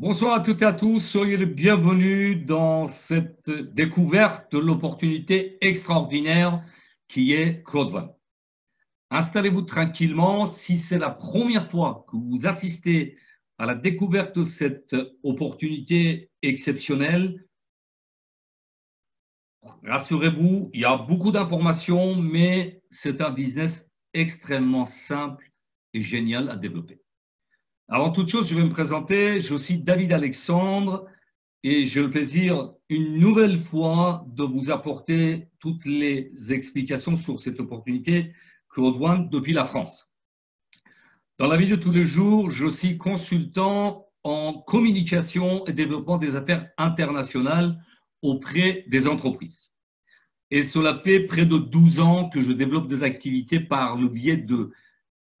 Bonsoir à toutes et à tous, soyez les bienvenus dans cette découverte de l'opportunité extraordinaire qui est Claude. Installez-vous tranquillement. Si c'est la première fois que vous assistez à la découverte de cette opportunité exceptionnelle, rassurez-vous, il y a beaucoup d'informations, mais c'est un business extrêmement simple et génial à développer. Avant toute chose, je vais me présenter. Je suis David Alexandre et j'ai le plaisir, une nouvelle fois, de vous apporter toutes les explications sur cette opportunité Claude One depuis la France. Dans la vie de tous les jours, je suis consultant en communication et développement des affaires internationales auprès des entreprises. Et cela fait près de 12 ans que je développe des activités par le biais de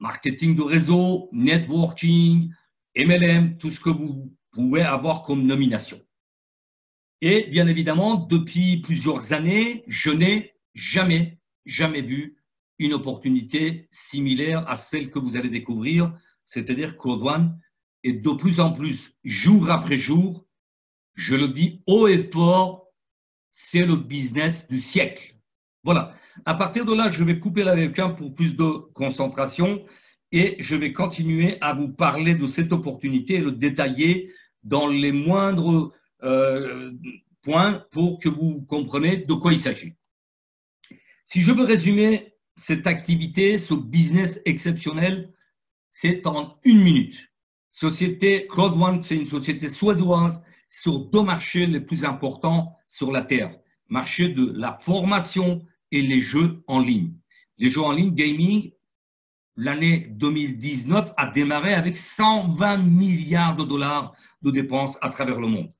marketing de réseau, networking, MLM, tout ce que vous pouvez avoir comme nomination. Et bien évidemment, depuis plusieurs années, je n'ai jamais vu une opportunité similaire à celle que vous allez découvrir, c'est-à-dire Claude One est de plus en plus, jour après jour, je le dis haut et fort, c'est le business du siècle. Voilà. À partir de là, je vais couper la webcam pour plus de concentration et je vais continuer à vous parler de cette opportunité et le détailler dans les moindres points pour que vous compreniez de quoi il s'agit. Si je veux résumer cette activité, ce business exceptionnel, c'est en 1 minute. Société Claude One, c'est une société suédoise sur 2 marchés les plus importants sur la Terre. Marché de la formation et les jeux en ligne. Les jeux en ligne, gaming, l'année 2019 a démarré avec 120 milliards de dollars de dépenses à travers le monde.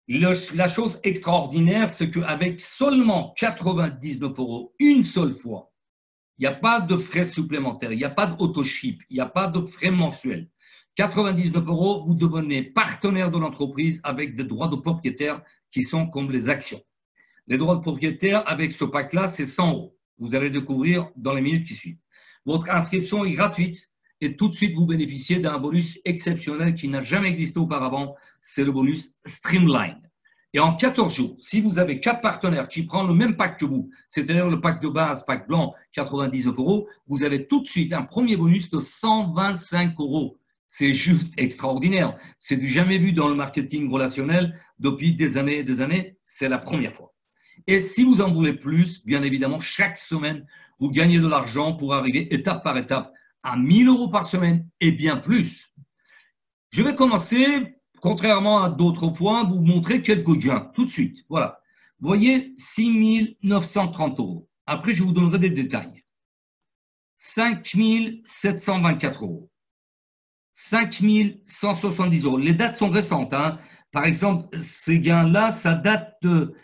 La chose extraordinaire, c'est qu'avec seulement 99 euros, une seule fois, il n'y a pas de frais supplémentaires, il n'y a pas d'autoship, il n'y a pas de frais mensuels. 99 euros, vous devenez partenaire de l'entreprise avec des droits de propriétaire qui sont comme les actions. Les droits de propriétaire, avec ce pack-là, c'est 100 euros. Vous allez découvrir dans les minutes qui suivent. Votre inscription est gratuite et tout de suite, vous bénéficiez d'un bonus exceptionnel qui n'a jamais existé auparavant. C'est le bonus Streamline. Et en 14 jours, si vous avez 4 partenaires qui prennent le même pack que vous, c'est-à-dire le pack de base, pack blanc, 99 euros, vous avez tout de suite un premier bonus de 125 euros. C'est juste extraordinaire. C'est du jamais vu dans le marketing relationnel depuis des années et des années. C'est la première fois. Et si vous en voulez plus, bien évidemment, chaque semaine, vous gagnez de l'argent pour arriver étape par étape à 1 000 euros par semaine et bien plus. Je vais commencer, contrairement à d'autres fois, vous montrer quelques gains tout de suite. Voilà. Vous voyez, 6 930 euros. Après, je vous donnerai des détails. 5 724 euros. 5 170 euros. Les dates sont récentes. Hein. Par exemple, ces gains-là, ça date de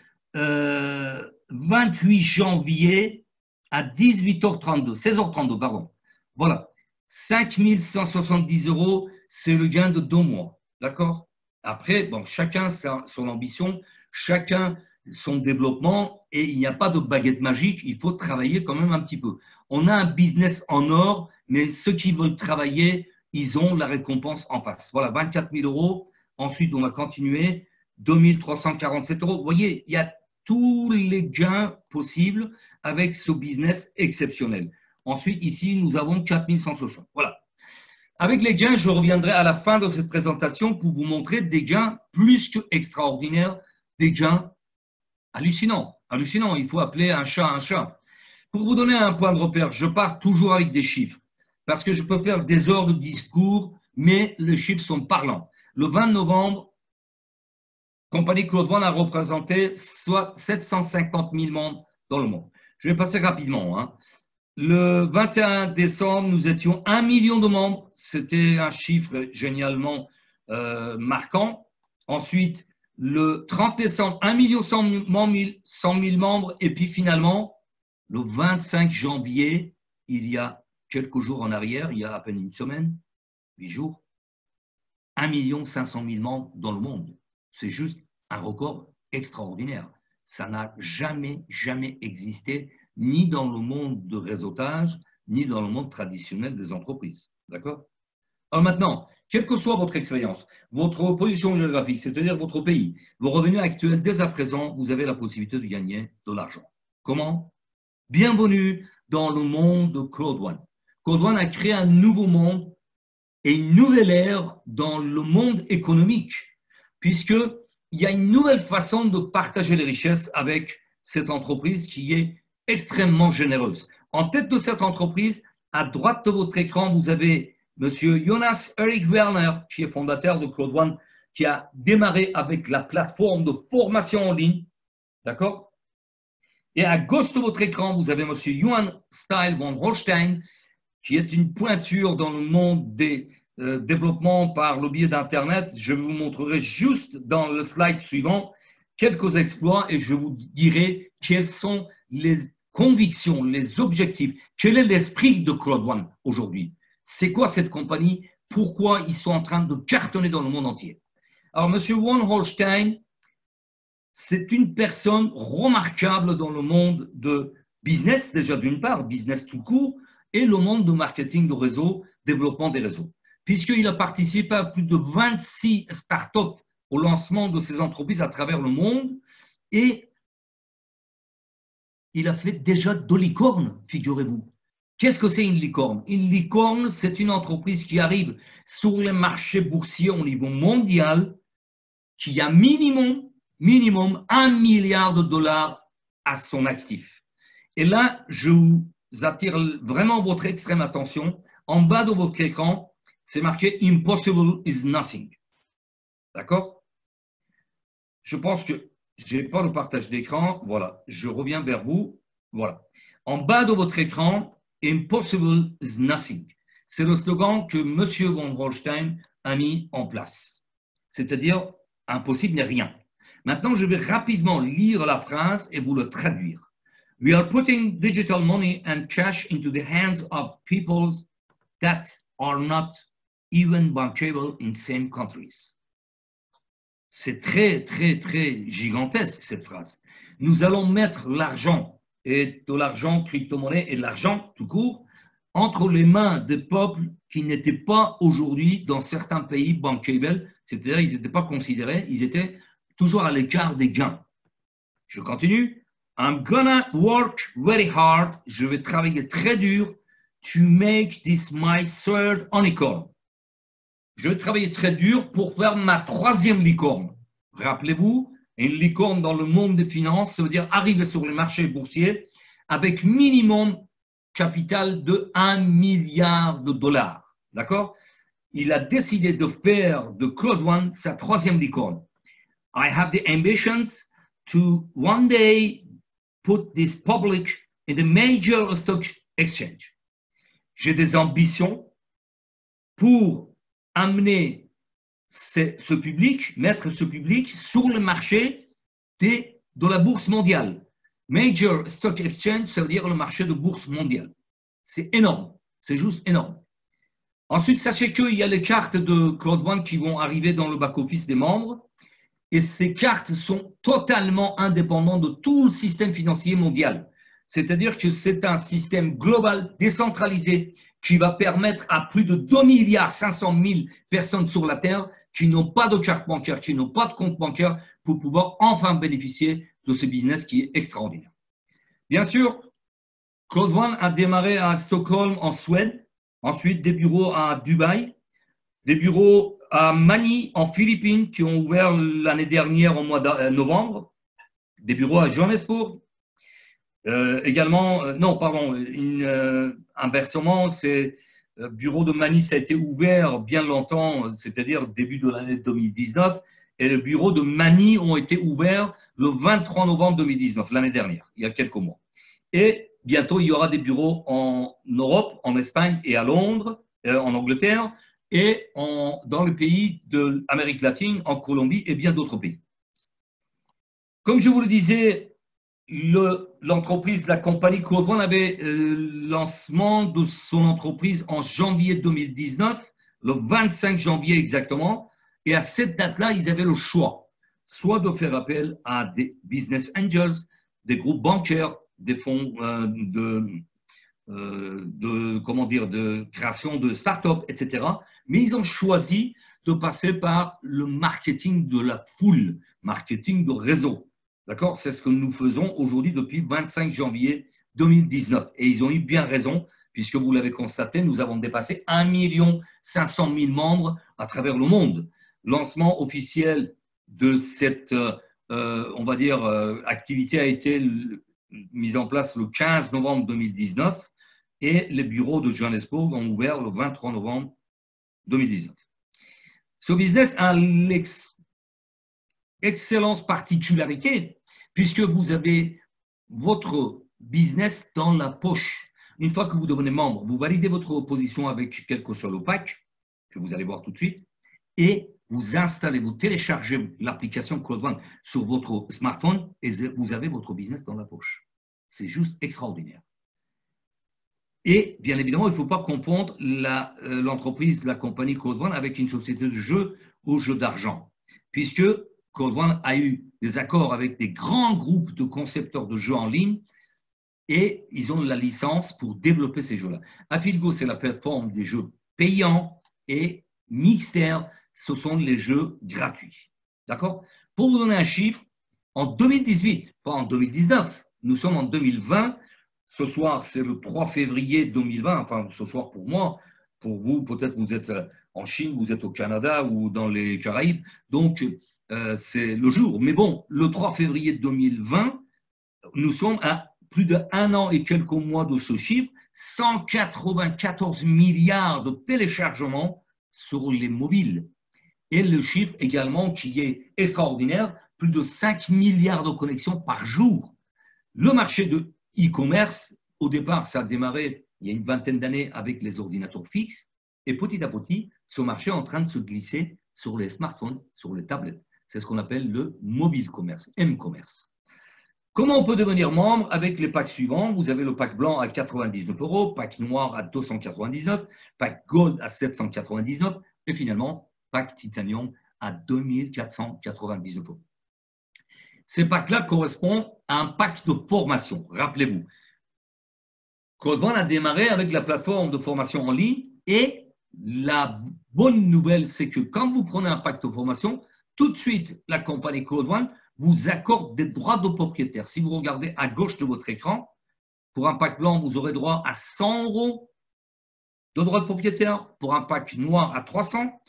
28 janvier à 18h32, 16h32, pardon. Voilà. 5 170 euros, c'est le gain de 2 mois. D'accord? Après, bon, chacun son ambition, chacun son développement, et il n'y a pas de baguette magique, il faut travailler quand même un petit peu. On a un business en or, mais ceux qui veulent travailler, ils ont la récompense en face. Voilà, 24 000 euros. Ensuite, on va continuer. 2 347 euros. Vous voyez, il y a tous les gains possibles avec ce business exceptionnel. Ensuite, ici, nous avons 4 160. Voilà. Avec les gains, je reviendrai à la fin de cette présentation pour vous montrer des gains plus que extraordinaires, des gains hallucinants. Hallucinants, il faut appeler un chat un chat. Pour vous donner un point de repère, je pars toujours avec des chiffres parce que je peux faire des heures de discours, mais les chiffres sont parlants. Le 20 novembre, Compagnie Claude One a représenté soit 750 000 membres dans le monde. Je vais passer rapidement. Hein. Le 21 décembre, nous étions 1 million de membres. C'était un chiffre génialement marquant. Ensuite, le 30 décembre, 1 million 100 000 membres. Et puis finalement, le 25 janvier, il y a quelques jours en arrière, il y a à peine une semaine, 8 jours, 1 500 000 membres dans le monde. C'est juste un record extraordinaire. Ça n'a jamais existé, ni dans le monde de réseautage, ni dans le monde traditionnel des entreprises. D'accord? Alors maintenant, quelle que soit votre expérience, votre position géographique, c'est-à-dire votre pays, vos revenus actuels, dès à présent, vous avez la possibilité de gagner de l'argent. Comment? Bienvenue dans le monde de Claude One. Claude One a créé un nouveau monde et une nouvelle ère dans le monde économique, puisqu'il y a une nouvelle façon de partager les richesses avec cette entreprise qui est extrêmement généreuse. En tête de cette entreprise, à droite de votre écran, vous avez M. Jonas Erik Werner, qui est fondateur de Claude One, qui a démarré avec la plateforme de formation en ligne. D'accord? Et à gauche de votre écran, vous avez M. Johan Steil von Holstein, qui est une pointure dans le monde des développements par le biais d'Internet. Je vous montrerai juste dans le slide suivant quelques exploits et je vous dirai quelles sont les convictions, les objectifs, quel est l'esprit de Claude One aujourd'hui. C'est quoi cette compagnie? Pourquoi ils sont en train de cartonner dans le monde entier? Alors, M. von Holstein, c'est une personne remarquable dans le monde de business, déjà d'une part, business tout court, et le monde de marketing de réseau, développement des réseaux. Puisqu'il a participé à plus de 26 startups au lancement de ces entreprises à travers le monde et il a fait déjà de licornes, figurez-vous. Qu'est-ce que c'est une licorne? Une licorne, c'est une entreprise qui arrive sur les marchés boursiers au niveau mondial qui a minimum 1 milliard de dollars à son actif. Et là, je vous attire vraiment votre extrême attention. En bas de votre écran, c'est marqué « Impossible is nothing ». D'accord? Je pense que je n'ai pas le partage d'écran. Voilà, je reviens vers vous. Voilà. En bas de votre écran, « Impossible is nothing ». C'est le slogan que M. von Holstein a mis en place. C'est-à-dire, impossible n'est rien. Maintenant, je vais rapidement lire la phrase et vous le traduire. We are putting digital money and cash into the hands of peoples that are not even bankable in same countries. C'est très, très, très gigantesque cette phrase. Nous allons mettre l'argent et de l'argent crypto-monnaie et de l'argent tout court entre les mains des peuples qui n'étaient pas aujourd'hui dans certains pays bankable, c'est-à-dire ils n'étaient pas considérés, ils étaient toujours à l'écart des gains. Je continue. I'm gonna work very hard. Je vais travailler très dur to make this my third unicorn. Je vais travailler très dur pour faire ma troisième licorne. Rappelez-vous, une licorne dans le monde des finances, ça veut dire arriver sur les marchés boursiers avec minimum capital de 1 milliard de dollars. D'accord? Il a décidé de faire de Claude One sa troisième licorne. I have the ambitions to one day put this public in the major stock exchange. J'ai des ambitions pour amener ce public, mettre ce public sur le marché de la bourse mondiale. Major stock exchange, ça veut dire le marché de bourse mondiale. C'est énorme, c'est juste énorme. Ensuite, sachez qu'il y a les cartes de Claude One qui vont arriver dans le back-office des membres. Et ces cartes sont totalement indépendantes de tout le système financier mondial. C'est-à-dire que c'est un système global, décentralisé, qui va permettre à plus de 2,5 milliards personnes sur la Terre qui n'ont pas de carte bancaire, qui n'ont pas de compte bancaire, pour pouvoir enfin bénéficier de ce business qui est extraordinaire. Bien sûr, Claude One a démarré à Stockholm, en Suède, ensuite des bureaux à Dubaï, des bureaux à Manille, en Philippines, qui ont ouvert l'année dernière, au mois de novembre, des bureaux à Johannesburg, également, inversement, c'est bureau de Manille, ça a été ouvert bien longtemps, c'est-à-dire début de l'année 2019, et le bureau de Manille ont été ouverts le 23 novembre 2019, l'année dernière, il y a quelques mois. Et bientôt, il y aura des bureaux en Europe, en Espagne et à Londres, en Angleterre, et dans les pays de l'Amérique latine, en Colombie et bien d'autres pays. Comme je vous le disais, l'entreprise, la compagnie Claude One avait lancement de son entreprise en janvier 2019, le 25 janvier exactement, et à cette date-là, ils avaient le choix, soit de faire appel à des business angels, des groupes bancaires, des fonds de création de start-up, etc. Mais ils ont choisi de passer par le marketing de la foule, marketing de réseau. D'accord? C'est ce que nous faisons aujourd'hui depuis 25 janvier 2019. Et ils ont eu bien raison, puisque vous l'avez constaté, nous avons dépassé 1 500 000 membres à travers le monde. Lancement officiel de cette, on va dire, activité a été mis en place le 15 novembre 2019 et les bureaux de Johannesburg ont ouvert le 23 novembre 2019. Ce business a l'excellente particularité puisque vous avez votre business dans la poche. Une fois que vous devenez membre, vous validez votre position avec quel que soit le pack, que vous allez voir tout de suite, et vous installez, vous téléchargez l'application CloudOne sur votre smartphone et vous avez votre business dans la poche. C'est juste extraordinaire. Et bien évidemment, il ne faut pas confondre l'entreprise, la compagnie CloudOne avec une société de jeux ou jeux d'argent, puisque CloudOne a eu des accords avec des grands groupes de concepteurs de jeux en ligne et ils ont la licence pour développer ces jeux-là. Affiligo, c'est la plateforme des jeux payants et Mixter, ce sont les jeux gratuits. D'accord? Pour vous donner un chiffre, en 2018, pas en 2019, nous sommes en 2020. Ce soir, c'est le 3 février 2020. Enfin, ce soir pour moi, pour vous, peut-être vous êtes en Chine, vous êtes au Canada ou dans les Caraïbes. Donc, c'est le jour. Mais bon, le 3 février 2020, nous sommes à plus d'1 an et quelques mois de ce chiffre, 194 milliards de téléchargements sur les mobiles. Et le chiffre également qui est extraordinaire, plus de 5 milliards de connexions par jour. Le marché de e-commerce, au départ, ça a démarré il y a une vingtaine d'années avec les ordinateurs fixes. Et petit à petit, ce marché est en train de se glisser sur les smartphones, sur les tablettes. C'est ce qu'on appelle le mobile commerce, m-commerce. Comment on peut devenir membre avec les packs suivants? Vous avez le pack blanc à 99 €, pack noir à 299, pack gold à 799 et finalement, pack titanium à 2499 €. Ces packs-là correspondent à un pack de formation. Rappelez-vous, CloudOne a démarré avec la plateforme de formation en ligne et la bonne nouvelle, c'est que quand vous prenez un pack de formation, tout de suite, la compagnie CloudOne vous accorde des droits de propriétaire. Si vous regardez à gauche de votre écran, pour un pack blanc, vous aurez droit à 100 € de droits de propriétaire. Pour un pack noir, à 300.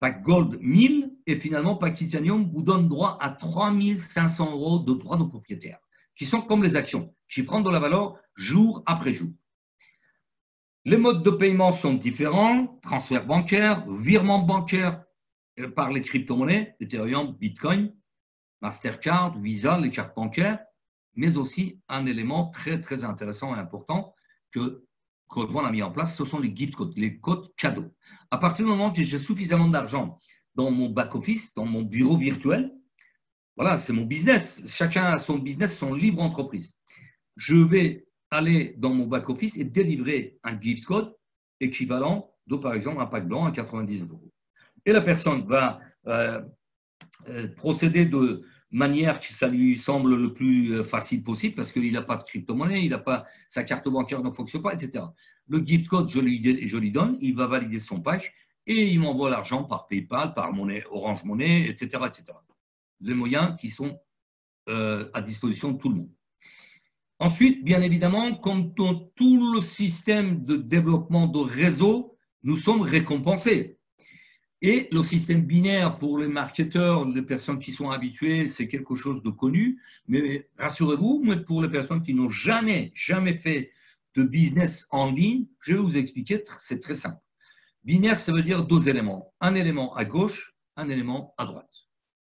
Pack gold, 1000. Et finalement, pack titanium vous donne droit à 3500 € de droits de propriétaire, qui sont comme les actions, qui prennent de la valeur jour après jour. Les modes de paiement sont différents. Transfert bancaire, virement bancaire par les crypto-monnaies, Ethereum, Bitcoin, Mastercard, Visa, les cartes bancaires, mais aussi un élément très, très intéressant et important que CloudOne a mis en place, ce sont les gift codes, les codes cadeaux. À partir du moment que j'ai suffisamment d'argent dans mon back-office, dans mon bureau virtuel, voilà, c'est mon business. Chacun a son business, son libre entreprise. Je vais aller dans mon back-office et délivrer un gift code équivalent de, par exemple, un pack blanc à 99 €. Et la personne va procéder de manière que ça lui semble le plus facile possible parce qu'il n'a pas de crypto-monnaie, il n'a pas, sa carte bancaire ne fonctionne pas, etc. Le gift code, je lui donne, il va valider son patch et il m'envoie l'argent par PayPal, par monnaie, Orange Money, etc., etc. Les moyens qui sont à disposition de tout le monde. Ensuite, bien évidemment, comme dans tout le système de développement de réseau, nous sommes récompensés. Et le système binaire pour les marketeurs, les personnes qui sont habituées, c'est quelque chose de connu. Mais rassurez-vous, pour les personnes qui n'ont jamais fait de business en ligne, je vais vous expliquer, c'est très simple. Binaire, ça veut dire 2 éléments. Un élément à gauche, un élément à droite.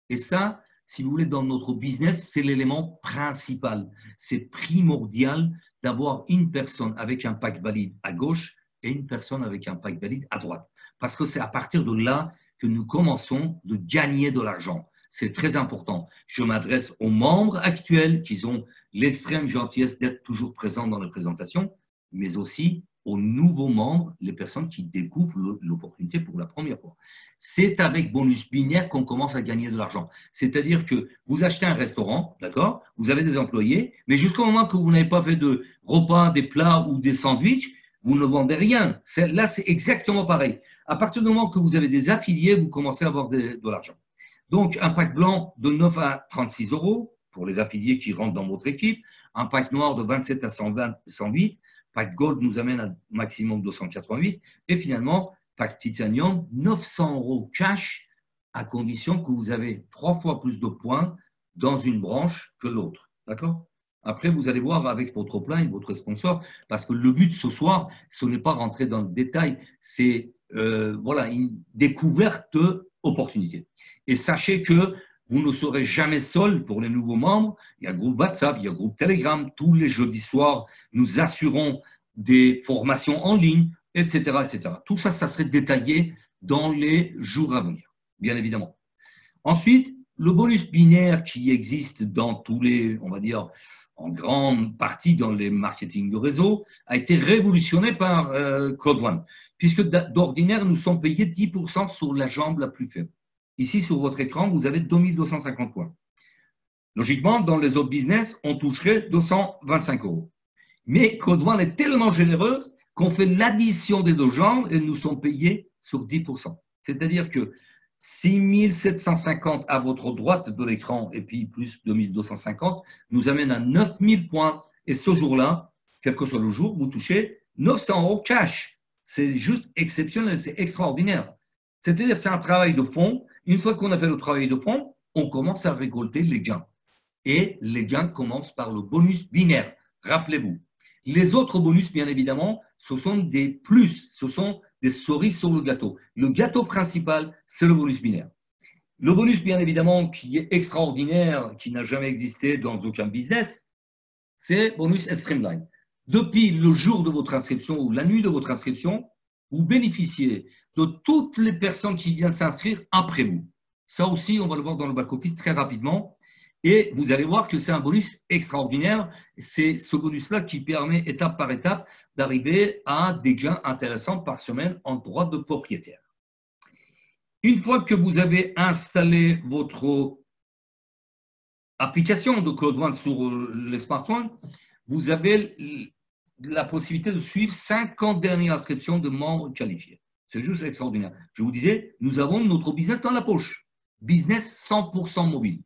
Et ça, si vous voulez, dans notre business, c'est l'élément principal. C'est primordial d'avoir une personne avec un pack valide à gauche et une personne avec un pack valide à droite. Parce que c'est à partir de là que nous commençons de gagner de l'argent. C'est très important. Je m'adresse aux membres actuels qui ont l'extrême gentillesse d'être toujours présents dans les présentations, mais aussi aux nouveaux membres, les personnes qui découvrent l'opportunité pour la première fois. C'est avec bonus binaire qu'on commence à gagner de l'argent. C'est-à-dire que vous achetez un restaurant, d'accord? Vous avez des employés, mais jusqu'au moment que vous n'avez pas fait de repas, des plats ou des sandwichs, vous ne vendez rien. Là, c'est exactement pareil. À partir du moment que vous avez des affiliés, vous commencez à avoir de l'argent. Donc, un pack blanc de 9 à 36 euros pour les affiliés qui rentrent dans votre équipe. Un pack noir de 27 à 120, 108. Pack gold nous amène à maximum 288. Et finalement, pack titanium, 900 euros cash à condition que vous avez 3 fois plus de points dans une branche que l'autre. D'accord? Après, vous allez voir avec votre plan et votre sponsor, parce que le but ce soir, ce n'est pas rentrer dans le détail, c'est voilà, une découverte d'opportunités. Et sachez que vous ne serez jamais seul pour les nouveaux membres. Il y a un groupe WhatsApp, il y a un groupe Telegram. Tous les jeudis soirs, nous assurons des formations en ligne, etc., etc. Tout ça, ça serait détaillé dans les jours à venir, bien évidemment. Ensuite, le bonus binaire qui existe dans tous les, on va dire, en grande partie dans les marketing de réseau, a été révolutionné par Claude One, puisque d'ordinaire, nous sommes payés 10% sur la jambe la plus faible. Ici, sur votre écran, vous avez 2250 points. Logiquement, dans les autres business, on toucherait 225 euros. Mais Claude One est tellement généreuse qu'on fait l'addition des deux jambes et nous sommes payés sur 10%. C'est-à-dire que 6750 à votre droite de l'écran et puis plus 2250 nous amène à 9000 points. Et ce jour-là, quel que soit le jour, vous touchez 900 euros cash. C'est juste exceptionnel, c'est extraordinaire. C'est-à-dire c'est un travail de fond. Une fois qu'on a fait le travail de fond, on commence à récolter les gains. Et les gains commencent par le bonus binaire. Rappelez-vous. Les autres bonus, bien évidemment, ce sont des plus, ce sont des cerises sur le gâteau. Le gâteau principal, c'est le bonus binaire. Le bonus, bien évidemment, qui est extraordinaire, qui n'a jamais existé dans aucun business, c'est bonus Streamline. Depuis le jour de votre inscription ou la nuit de votre inscription, vous bénéficiez de toutes les personnes qui viennent s'inscrire après vous. Ça aussi, on va le voir dans le back-office très rapidement. Et vous allez voir que c'est un bonus extraordinaire. C'est ce bonus-là qui permet, étape par étape, d'arriver à des gains intéressants par semaine en droit de propriétaire. Une fois que vous avez installé votre application de Claude One sur les smartphones, vous avez la possibilité de suivre 50 dernières inscriptions de membres qualifiés. C'est juste extraordinaire. Je vous disais, nous avons notre business dans la poche. Business 100% mobile.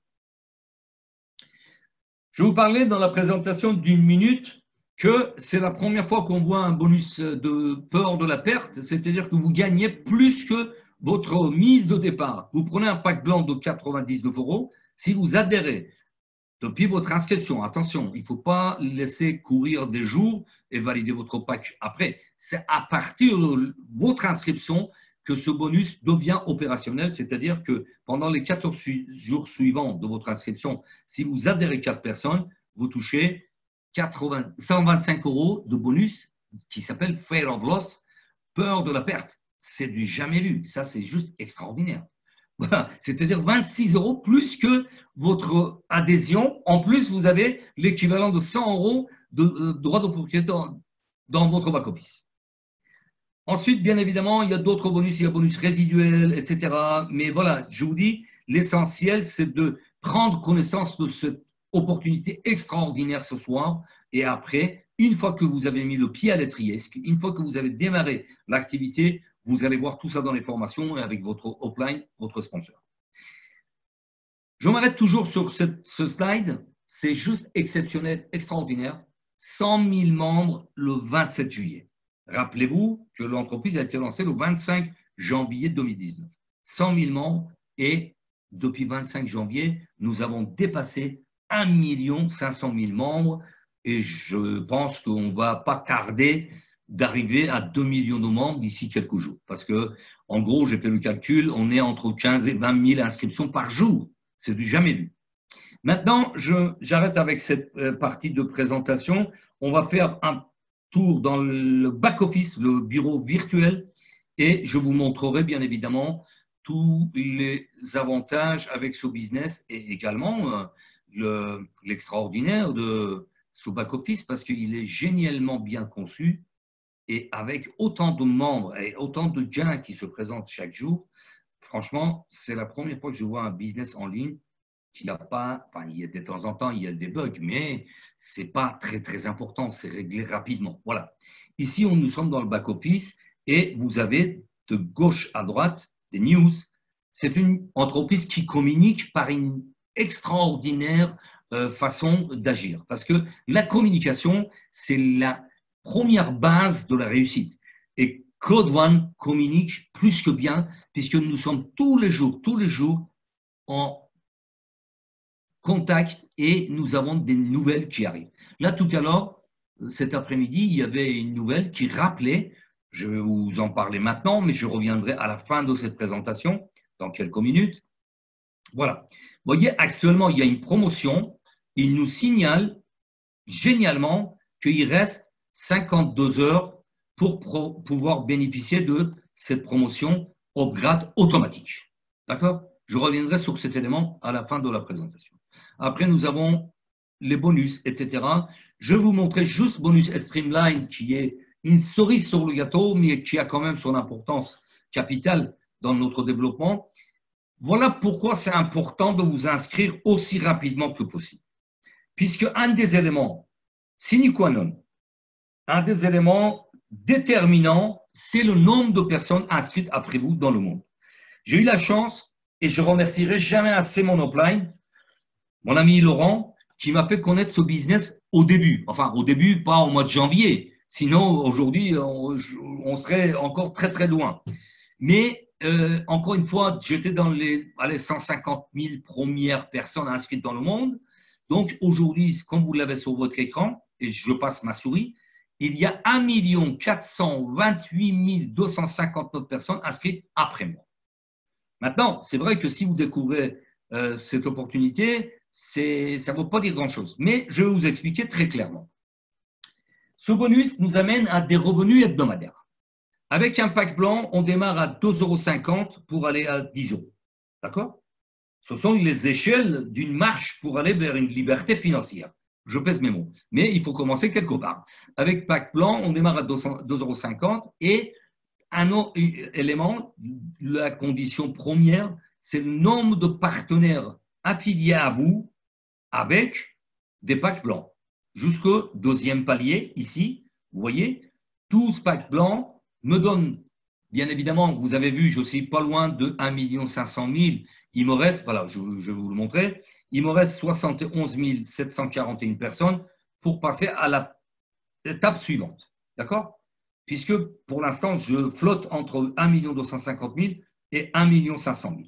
Je vous parlais dans la présentation d'une minute que c'est la première fois qu'on voit un bonus de peur de la perte, c'est-à-dire que vous gagnez plus que votre mise de départ. Vous prenez un pack blanc de 99 euros. Si vous adhérez depuis votre inscription, attention, il ne faut pas laisser courir des jours et valider votre pack après. C'est à partir de votre inscription que ce bonus devient opérationnel, c'est-à-dire que pendant les 14 jours suivants de votre inscription, si vous adhérez 4 personnes, vous touchez 125 euros de bonus qui s'appelle Fear of Loss, peur de la perte. C'est du jamais vu. Ça, c'est juste extraordinaire. Voilà. C'est-à-dire 26 euros plus que votre adhésion. En plus, vous avez l'équivalent de 100 euros de droit de propriété dans votre back-office. Ensuite, bien évidemment, il y a d'autres bonus, il y a bonus résiduels, etc. Mais voilà, je vous dis, l'essentiel, c'est de prendre connaissance de cette opportunité extraordinaire ce soir. Et après, une fois que vous avez mis le pied à l'étrier, une fois que vous avez démarré l'activité, vous allez voir tout ça dans les formations et avec votre upline, votre sponsor. Je m'arrête toujours sur ce slide. C'est juste exceptionnel, extraordinaire. 100 000 membres le 27 juillet. Rappelez-vous que l'entreprise a été lancée le 25 janvier 2019. 100 000 membres et depuis 25 janvier, nous avons dépassé 1 500 000 membres et je pense qu'on ne va pas tarder d'arriver à 2 millions de membres d'ici quelques jours. Parce que, en gros, j'ai fait le calcul, on est entre 15 et 20 000 inscriptions par jour. C'est du jamais vu. Maintenant, j'arrête avec cette partie de présentation. On va faire un tour dans le back-office, le bureau virtuel, et je vous montrerai bien évidemment tous les avantages avec ce business et également l'extraordinaire de ce back-office parce qu'il est génialement bien conçu Et avec autant de membres et autant de gains qui se présentent chaque jour, franchement, c'est la première fois que je vois un business en ligne qui n'a pas, enfin, il y a de temps en temps, il y a des bugs, mais ce n'est pas très, très important, c'est réglé rapidement. Voilà. Ici, nous sommes dans le back-office et vous avez de gauche à droite des news. C'est une entreprise qui communique par une extraordinaire façon d'agir. Parce que la communication, c'est la première base de la réussite. Et Cloud One communique plus que bien, puisque nous sommes tous les jours en contact et nous avons des nouvelles qui arrivent. Là, tout à l'heure, cet après-midi, il y avait une nouvelle qui rappelait, je vais vous en parler maintenant, mais je reviendrai à la fin de cette présentation, dans quelques minutes. Voilà. Vous voyez, actuellement, il y a une promotion. Il nous signale génialement qu'il reste 52 heures pour pouvoir bénéficier de cette promotion upgrade automatique. D'accord? Je reviendrai sur cet élément à la fin de la présentation. Après, nous avons les bonus, etc. Je vais vous montrer juste bonus Streamline qui est une cerise sur le gâteau, mais qui a quand même son importance capitale dans notre développement. Voilà pourquoi c'est important de vous inscrire aussi rapidement que possible. Puisque un des éléments sine qua non, un des éléments déterminants, c'est le nombre de personnes inscrites après vous dans le monde. J'ai eu la chance, et je remercierai jamais assez mon upline, mon ami Laurent, qui m'a fait connaître ce business au début. Enfin, au début, pas au mois de janvier. Sinon, aujourd'hui, on serait encore très, très loin. Mais encore une fois, j'étais dans les 150 000 premières personnes inscrites dans le monde. Donc, aujourd'hui, comme vous l'avez sur votre écran, et je passe ma souris, il y a 1 428 259 personnes inscrites après moi. Maintenant, c'est vrai que si vous découvrez cette opportunité, ça ne veut pas dire grand-chose. Mais je vais vous expliquer très clairement. Ce bonus nous amène à des revenus hebdomadaires. Avec un pack blanc, on démarre à 2,50 € pour aller à 10 €. D'accord? Ce sont les échelles d'une marche pour aller vers une liberté financière. Je pèse mes mots. Mais il faut commencer quelque part. Avec pack blanc, on démarre à 2,50 € et un autre élément, la condition première, c'est le nombre de partenaires affiliés à vous avec des packs blancs. Jusqu'au deuxième palier, ici, vous voyez, 12 packs blancs me donnent, bien évidemment, vous avez vu, je suis pas loin de 1 500 000. Il me reste, voilà, je vais vous le montrer, il me reste 71 741 personnes pour passer à l'étape suivante. D'accord? Puisque pour l'instant, je flotte entre 1 250 000 et 1 500 000.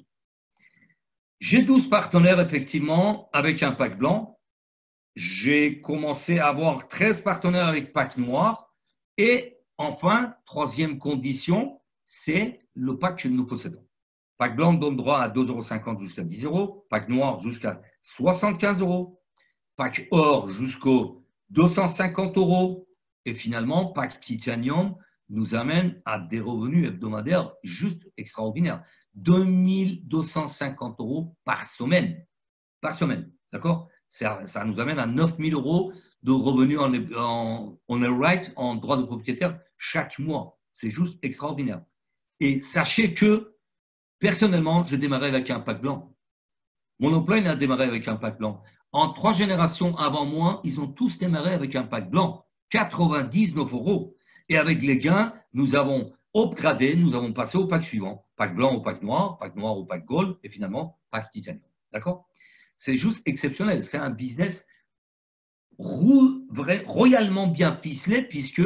J'ai 12 partenaires, effectivement, avec un pack blanc. J'ai commencé à avoir 13 partenaires avec pack noir. Et enfin, troisième condition, c'est le pack que nous possédons. Pack blanc donne droit à 2,50 € jusqu'à 10 €, pack noir jusqu'à 75 €, pack or jusqu'aux 250 € et finalement, pack titanium nous amène à des revenus hebdomadaires juste extraordinaires. 2 250 € par semaine. Par semaine, d'accord? Ça nous amène à 9 000 € de revenus en droit de propriétaire chaque mois. C'est juste extraordinaire. Et sachez que, personnellement, je démarrais avec un pack blanc. Mon upline a démarré avec un pack blanc. En 3 générations avant moi, ils ont tous démarré avec un pack blanc. 99 €. Et avec les gains, nous avons upgradé, nous avons passé au pack suivant. Pack blanc au pack noir au pack gold et finalement pack titanium. D'accord? C'est juste exceptionnel. C'est un business royalement bien ficelé puisque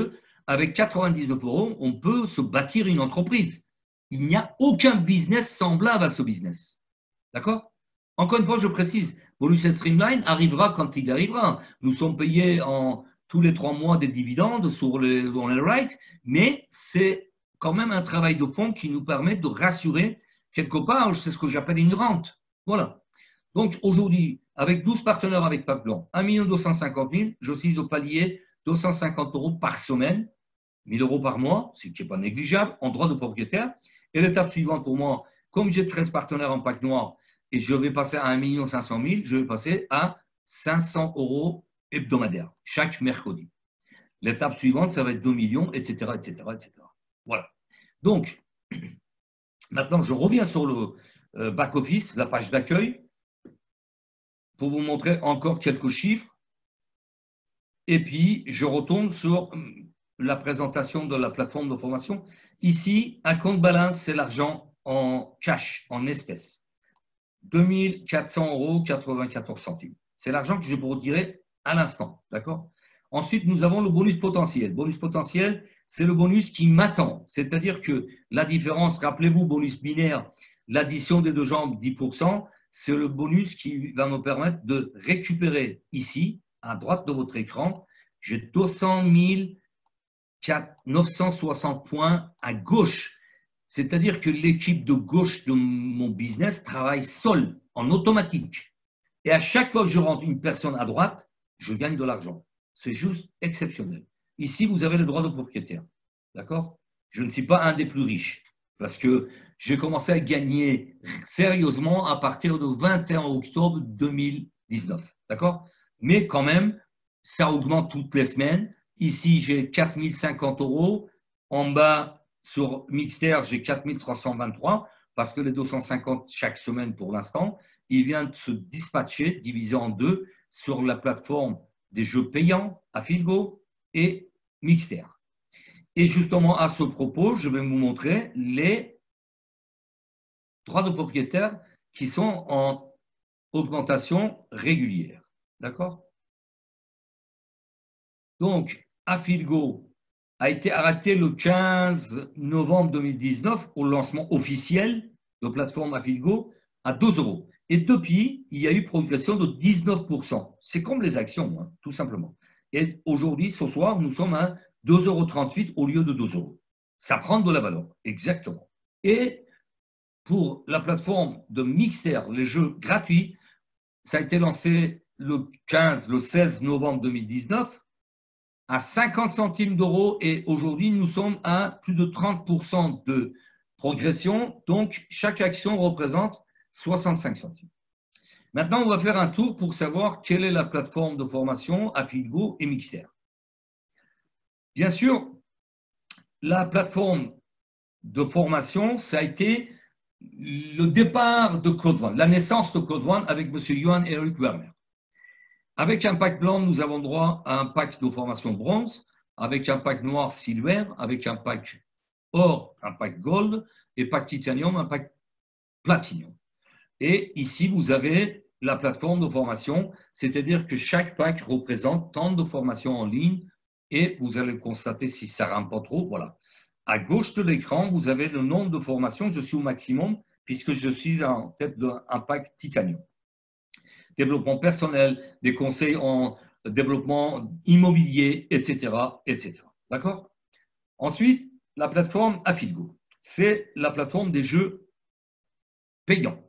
avec 99 €, on peut se bâtir une entreprise. Il n'y a aucun business semblable à ce business. D'accord? Encore une fois, je précise, Bonus Streamline arrivera quand il arrivera. Nous sommes payés tous les 3 mois des dividendes sur les rights, mais c'est quand même un travail de fond qui nous permet de rassurer quelque part, c'est ce que j'appelle une rente. Voilà. Donc aujourd'hui, avec 12 partenaires avec pack blanc, 1 250 000, je suis au palier 250 € par semaine, 1 000 € par mois, ce qui n'est pas négligeable, en droit de propriétaire. Et l'étape suivante pour moi, comme j'ai 13 partenaires en pack noir et je vais passer à 1 500 000, je vais passer à 500 € hebdomadaires chaque mercredi. L'étape suivante, ça va être 2 millions, etc., etc., etc. Voilà. Donc, maintenant, je reviens sur le back-office, la page d'accueil, pour vous montrer encore quelques chiffres. Et puis, je retourne sur la présentation de la plateforme de formation. Ici, un compte balance, c'est l'argent en cash, en espèces. 2 400,94 €. C'est l'argent que je vous retirer à l'instant. D'accord? Ensuite, nous avons le bonus potentiel. Bonus potentiel, c'est le bonus qui m'attend. C'est-à-dire que la différence, rappelez-vous, bonus binaire, l'addition des deux jambes, 10%, c'est le bonus qui va me permettre de récupérer ici, à droite de votre écran, j'ai 200 960 points à gauche. C'est-à-dire que l'équipe de gauche de mon business travaille seule, en automatique. Et à chaque fois que je rentre une personne à droite, je gagne de l'argent. C'est juste exceptionnel. Ici, vous avez le droit de propriétaire. D'accord? Je ne suis pas un des plus riches parce que j'ai commencé à gagner sérieusement à partir du 21 octobre 2019. D'accord? Mais quand même, ça augmente toutes les semaines. Ici, j'ai 4 050 €. En bas, sur Mixter, j'ai 4 323 parce que les 250 chaque semaine pour l'instant, il vient de se dispatcher, divisé en deux, sur la plateforme des jeux payants, Affilgo et Mixter. Et justement, à ce propos, je vais vous montrer les droits de propriétaire qui sont en augmentation régulière. D'accord? Donc, Affilgo a été arrêté le 15 novembre 2019 au lancement officiel de plateforme Affilgo à 2 €. Et depuis, il y a eu progression de 19%. C'est comme les actions, hein, tout simplement. Et aujourd'hui, ce soir, nous sommes à 2,38 € au lieu de 2 €. Ça prend de la valeur, exactement. Et pour la plateforme de Mixter, les jeux gratuits, ça a été lancé le 16 novembre 2019 à 50 centimes d'euros et aujourd'hui, nous sommes à plus de 30% de progression. Donc, chaque action représente 65 centimes. Maintenant, on va faire un tour pour savoir quelle est la plateforme de formation Affilgo et Mixter. Bien sûr, la plateforme de formation, ça a été le départ de Claude One, la naissance de Claude One avec M. Johan Eric Werner. Avec un pack blanc, nous avons droit à un pack de formation bronze, avec un pack noir silver, avec un pack or, un pack gold, et pack titanium, un pack platinum. Et ici, vous avez la plateforme de formation, c'est-à-dire que chaque pack représente tant de formations en ligne, et vous allez le constater si ça ne rentre pas trop. Voilà. À gauche de l'écran, vous avez le nombre de formations. Je suis au maximum puisque je suis en tête d'un pack titanium. Développement personnel, des conseils en développement immobilier, etc., etc. D'accord? Ensuite, la plateforme Affilgo. C'est la plateforme des jeux payants.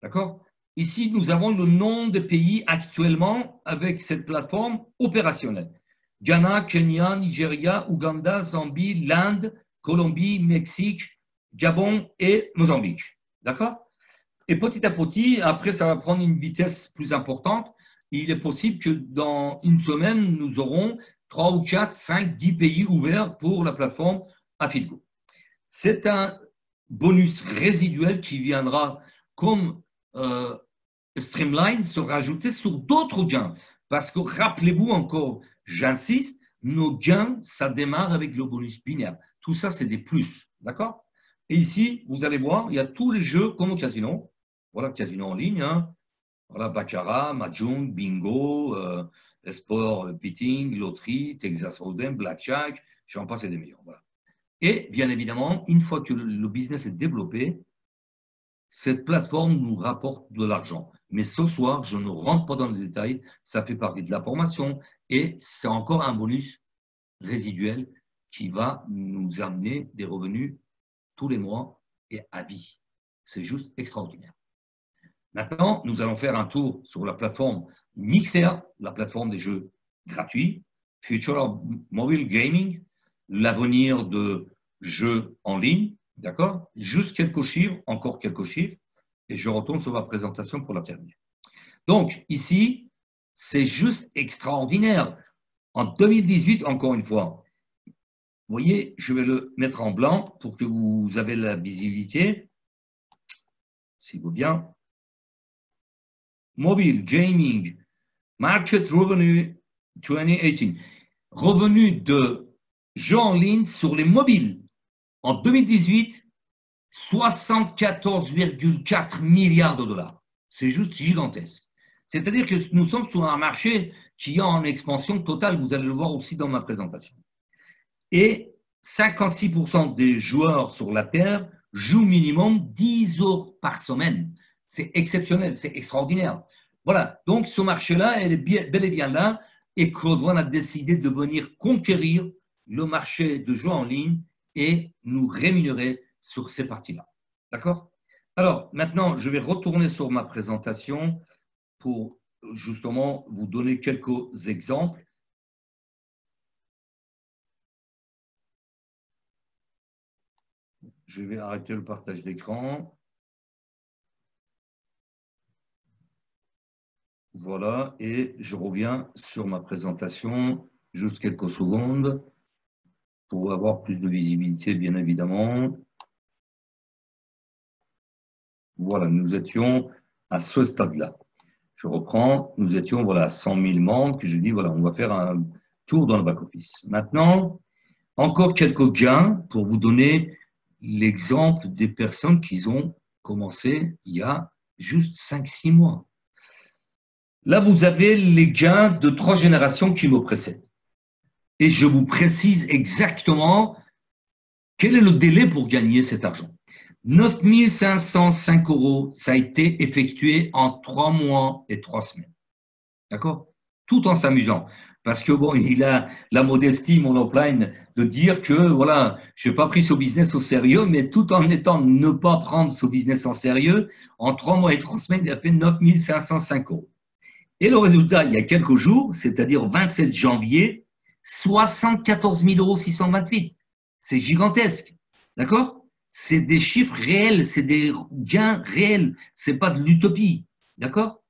D'accord? Ici, nous avons le nom des pays actuellement avec cette plateforme opérationnelle. Ghana, Kenya, Nigeria, Ouganda, Zambie, l'Inde, Colombie, Mexique, Gabon et Mozambique. D'accord? Et petit à petit, après, ça va prendre une vitesse plus importante. Il est possible que dans une semaine, nous aurons 3 ou 4, 5, 10 pays ouverts pour la plateforme Affilgo. C'est un bonus résiduel qui viendra comme Streamline se rajouter sur d'autres gains. Parce que rappelez-vous encore, j'insiste, nos gains, ça démarre avec le bonus binaire. Tout ça, c'est des plus. D'accord? Et ici, vous allez voir, il y a tous les jeux comme au casino. Voilà, casino en ligne. Hein. Voilà, baccarat, mahjong, bingo, sport, betting, loterie, Texas Hold'em, blackjack, j'en passe et des meilleurs. Voilà. Et bien évidemment, une fois que le business est développé, cette plateforme nous rapporte de l'argent. Mais ce soir, je ne rentre pas dans les détails, ça fait partie de la formation et c'est encore un bonus résiduel qui va nous amener des revenus tous les mois et à vie. C'est juste extraordinaire. Maintenant, nous allons faire un tour sur la plateforme Mixter, la plateforme des jeux gratuits, Future Mobile Gaming, l'avenir de jeux en ligne, d'accord? Juste quelques chiffres, encore quelques chiffres, et je retourne sur ma présentation pour la terminer. Donc, ici, c'est juste extraordinaire. En 2018, encore une fois, vous voyez, je vais le mettre en blanc pour que vous avez la visibilité, s'il vous bien. Mobile, gaming, market revenue 2018. Revenu de jeux en ligne sur les mobiles. En 2018, 74,4 milliards de dollars. C'est juste gigantesque. C'est-à-dire que nous sommes sur un marché qui est en expansion totale. Vous allez le voir aussi dans ma présentation. Et 56% des joueurs sur la Terre jouent minimum 10 heures par semaine. C'est exceptionnel, c'est extraordinaire. Voilà, donc ce marché-là, elle est bel et bien là, et Claude One a décidé de venir conquérir le marché de jeux en ligne et nous rémunérer sur ces parties-là. D'accord? Alors, maintenant, je vais retourner sur ma présentation pour justement vous donner quelques exemples. Je vais arrêter le partage d'écran. Voilà, et je reviens sur ma présentation, juste quelques secondes, pour avoir plus de visibilité, bien évidemment. Voilà, nous étions à ce stade-là. Je reprends, nous étions voilà, à 100 000 membres, que je dis, voilà, on va faire un tour dans le back-office. Maintenant, encore quelques gains pour vous donner l'exemple des personnes qui ont commencé il y a juste 5-6 mois. Là, vous avez les gains de 3 générations qui me précèdent. Et je vous précise exactement quel est le délai pour gagner cet argent. 9 505 €, ça a été effectué en 3 mois et 3 semaines. D'accord? Tout en s'amusant. Parce que bon, il a la modestie, mon offline, de dire que voilà, je n'ai pas pris ce business au sérieux, mais tout en étant ne pas prendre ce business en sérieux, en 3 mois et 3 semaines, il a fait 9 505 €. Et le résultat, il y a quelques jours, c'est-à-dire 27 janvier, 74 628 €. C'est gigantesque. D'accord? C'est des chiffres réels, c'est des gains réels, c'est pas de l'utopie. D'accord?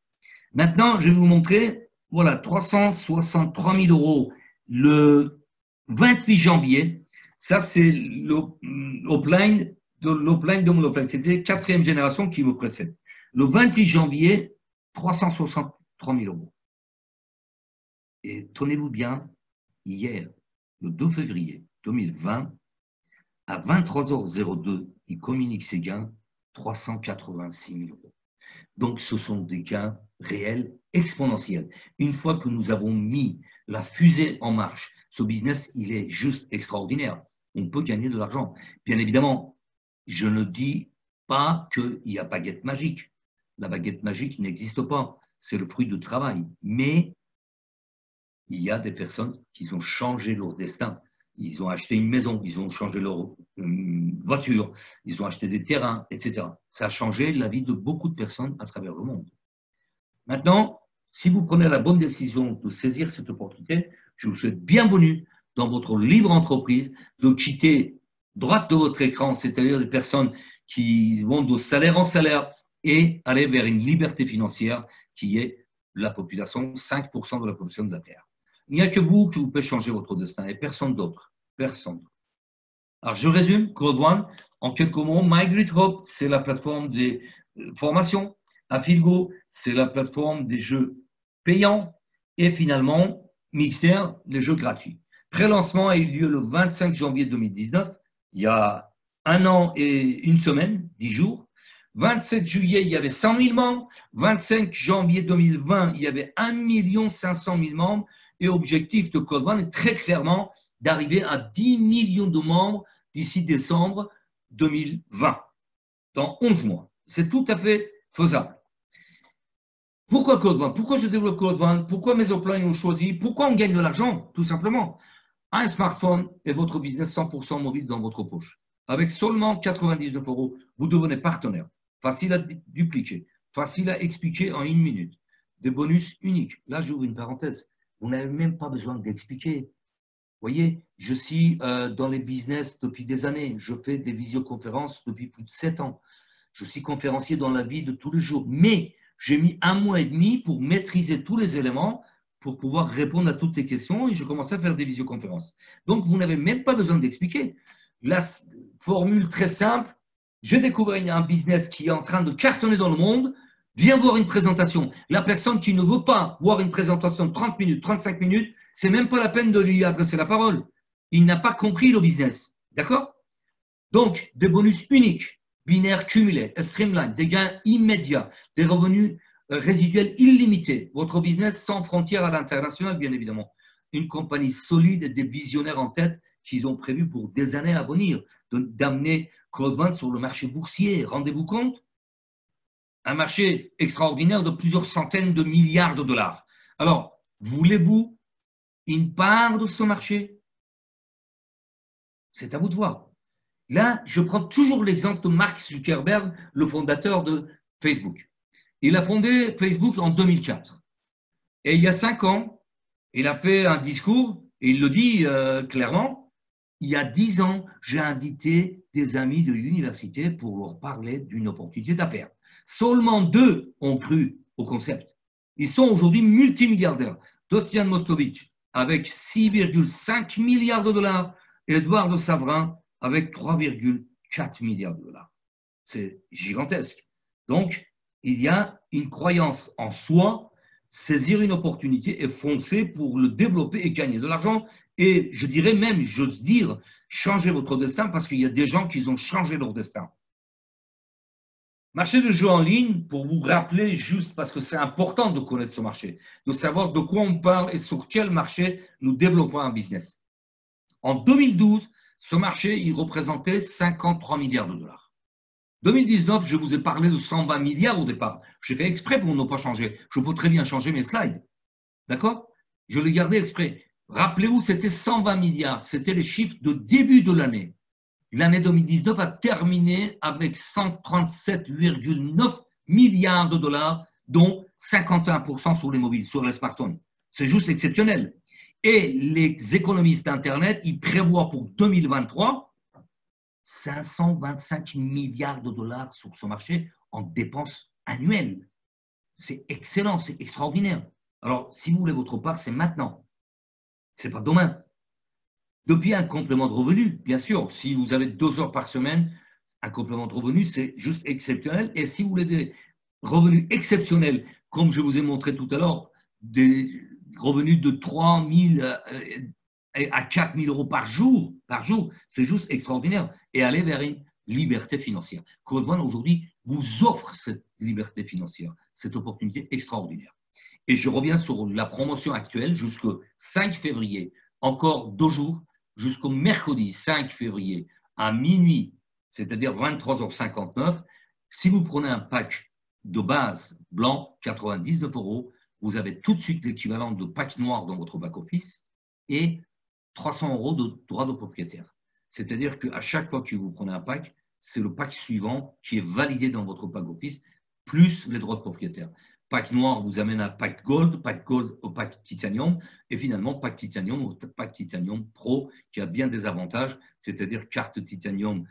Maintenant, je vais vous montrer, voilà, 363 000 € le 28 janvier. Ça, c'est l'upline de mon upline. C'était 4e génération qui me précède. Le 28 janvier, 363 000 €. Et tenez-vous bien, hier, le 2 février 2020, à 23h02, il communique ses gains, 386 000 €. Donc, ce sont des gains réels, exponentiels. Une fois que nous avons mis la fusée en marche, ce business, il est juste extraordinaire. On peut gagner de l'argent. Bien évidemment, je ne dis pas qu'il y a baguette magique. La baguette magique n'existe pas. C'est le fruit du travail. Mais il y a des personnes qui ont changé leur destin. Ils ont acheté une maison, ils ont changé leur voiture, ils ont acheté des terrains, etc. Ça a changé la vie de beaucoup de personnes à travers le monde. Maintenant, si vous prenez la bonne décision de saisir cette opportunité, je vous souhaite bienvenue dans votre libre entreprise, de quitter droite de votre écran, c'est-à-dire les personnes qui vont de salaire en salaire et aller vers une liberté financière qui est la population, 5% de la population de la Terre. Il n'y a que vous qui vous pouvez changer votre destin et personne d'autre. Personne. Alors, je résume, Claude One, en quelques mots. MyGridHop, c'est la plateforme des formations. Affilgo, c'est la plateforme des jeux payants. Et finalement, Mixter, les jeux gratuits. Pré-lancement a eu lieu le 25 janvier 2019, il y a 1 an et 1 semaine, 10 jours. 27 juillet, il y avait 100 000 membres. 25 janvier 2020, il y avait 1 500 000 membres. Et objectif de Claude One est très clairement d'arriver à 10 millions de membres d'ici décembre 2020, dans 11 mois. C'est tout à fait faisable. Pourquoi Claude One? Pourquoi je développe Claude One? Pourquoi mes employés ont choisi? Pourquoi on gagne de l'argent? Tout simplement. Un smartphone et votre business 100% mobile dans votre poche. Avec seulement 99 €, vous devenez partenaire. Facile à dupliquer, facile à expliquer en 1 minute. Des bonus uniques. Là, j'ouvre une parenthèse. Vous n'avez même pas besoin d'expliquer. Vous voyez, je suis dans les business depuis des années. Je fais des visioconférences depuis plus de 7 ans. Je suis conférencier dans la vie de tous les jours. Mais j'ai mis 1 mois et demi pour maîtriser tous les éléments pour pouvoir répondre à toutes les questions et je commençais à faire des visioconférences. Donc, vous n'avez même pas besoin d'expliquer. La formule très simple, j'ai découvert un business qui est en train de cartonner dans le monde, viens voir une présentation. La personne qui ne veut pas voir une présentation de 30 minutes, 35 minutes, c'est même pas la peine de lui adresser la parole. Il n'a pas compris le business. D'accord? Donc, des bonus uniques, binaires cumulés, streamline, des gains immédiats, des revenus résiduels illimités, votre business sans frontières à l'international, bien évidemment. Une compagnie solide et des visionnaires en tête qu'ils ont prévu pour des années à venir, d'amener Cloud sur le marché boursier. Rendez-vous compte? Un marché extraordinaire de plusieurs centaines de milliards de dollars. Alors, voulez-vous une part de ce marché? C'est à vous de voir. Là, je prends toujours l'exemple de Mark Zuckerberg, le fondateur de Facebook. Il a fondé Facebook en 2004. Et il y a 5 ans, il a fait un discours, et il le dit clairement, il y a 10 ans, j'ai invité des amis de l'université pour leur parler d'une opportunité d'affaires. Seulement 2 ont cru au concept. Ils sont aujourd'hui multimilliardaires. Dostian Motovic avec 6,5 milliards de dollars et Eduardo Savrin avec 3,4 milliards de dollars. C'est gigantesque. Donc, il y a une croyance en soi, saisir une opportunité et foncer pour le développer et gagner de l'argent. Et je dirais même, j'ose dire, changer votre destin parce qu'il y a des gens qui ont changé leur destin. Marché de jeux en ligne, pour vous rappeler juste parce que c'est important de connaître ce marché, de savoir de quoi on parle et sur quel marché nous développons un business. En 2012, ce marché, il représentait 53 milliards de dollars. 2019, je vous ai parlé de 120 milliards au départ. J'ai fait exprès pour ne pas changer. Je peux très bien changer mes slides. D'accord? Je l'ai gardé exprès. Rappelez-vous, c'était 120 milliards. C'était les chiffres de début de l'année. L'année 2019 a terminé avec 137,9 milliards de dollars, dont 51% sur les mobiles, sur les smartphones. C'est juste exceptionnel. Et les économistes d'Internet, ils prévoient pour 2023 525 milliards de dollars sur ce marché en dépenses annuelles. C'est excellent, c'est extraordinaire. Alors, si vous voulez votre part, c'est maintenant. Ce n'est pas demain. Depuis un complément de revenu, bien sûr, si vous avez 2 heures par semaine, un complément de revenu, c'est juste exceptionnel. Et si vous voulez des revenus exceptionnels, comme je vous ai montré tout à l'heure, des revenus de 3 000 à 4 000 euros par jour, c'est juste extraordinaire. Et aller vers une liberté financière. Code One, aujourd'hui, vous offre cette liberté financière, cette opportunité extraordinaire. Et je reviens sur la promotion actuelle jusqu'au 5 février, encore 2 jours, jusqu'au mercredi 5 février à minuit, c'est-à-dire 23h59. Si vous prenez un pack de base blanc, 99 euros, vous avez tout de suite l'équivalent de pack noir dans votre back-office et 300 euros de droit de propriétaire. C'est-à-dire qu'à chaque fois que vous prenez un pack, c'est le pack suivant qui est validé dans votre back-office, plus les droits de propriétaire. Pack noir vous amène à pack gold au pack titanium, et finalement pack titanium au pack titanium pro qui a bien des avantages, c'est-à-dire carte titanium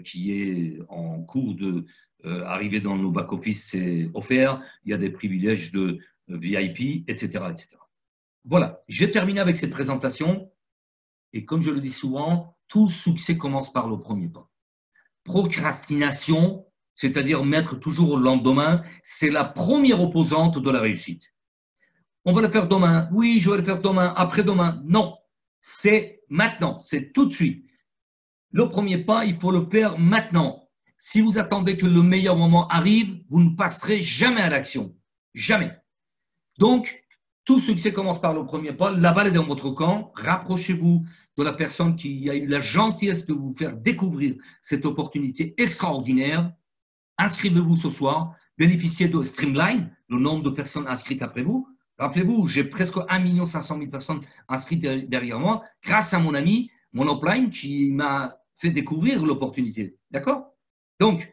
qui est en cours de arriver dans nos back-office, c'est offert, il y a des privilèges de VIP, etc., etc. Voilà, j'ai terminé avec cette présentation, et comme je le dis souvent, tout succès commence par le premier pas. Procrastination, c'est-à-dire mettre toujours au lendemain, c'est la première opposante de la réussite. On va le faire demain. Oui, je vais le faire demain, après-demain. Non, c'est maintenant, c'est tout de suite. Le premier pas, il faut le faire maintenant. Si vous attendez que le meilleur moment arrive, vous ne passerez jamais à l'action. Jamais. Donc, tout succès commence par le premier pas. La balle est dans votre camp. Rapprochez-vous de la personne qui a eu la gentillesse de vous faire découvrir cette opportunité extraordinaire. Inscrivez-vous ce soir. Bénéficiez de Streamline, le nombre de personnes inscrites après vous. Rappelez-vous, j'ai presque 1 500 000 personnes inscrites derrière moi grâce à mon ami, mon upline, qui m'a fait découvrir l'opportunité. D'accord? Donc,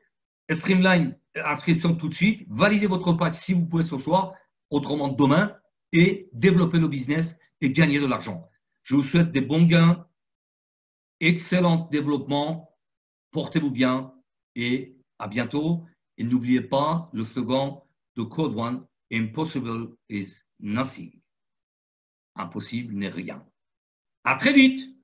Streamline, inscription tout de suite. Validez votre pack si vous pouvez ce soir, autrement demain, et développez le business et gagner de l'argent. Je vous souhaite des bons gains, excellent développement, portez-vous bien et à bientôt. Et n'oubliez pas le slogan de Code One, Impossible is nothing. Impossible n'est rien. À très vite!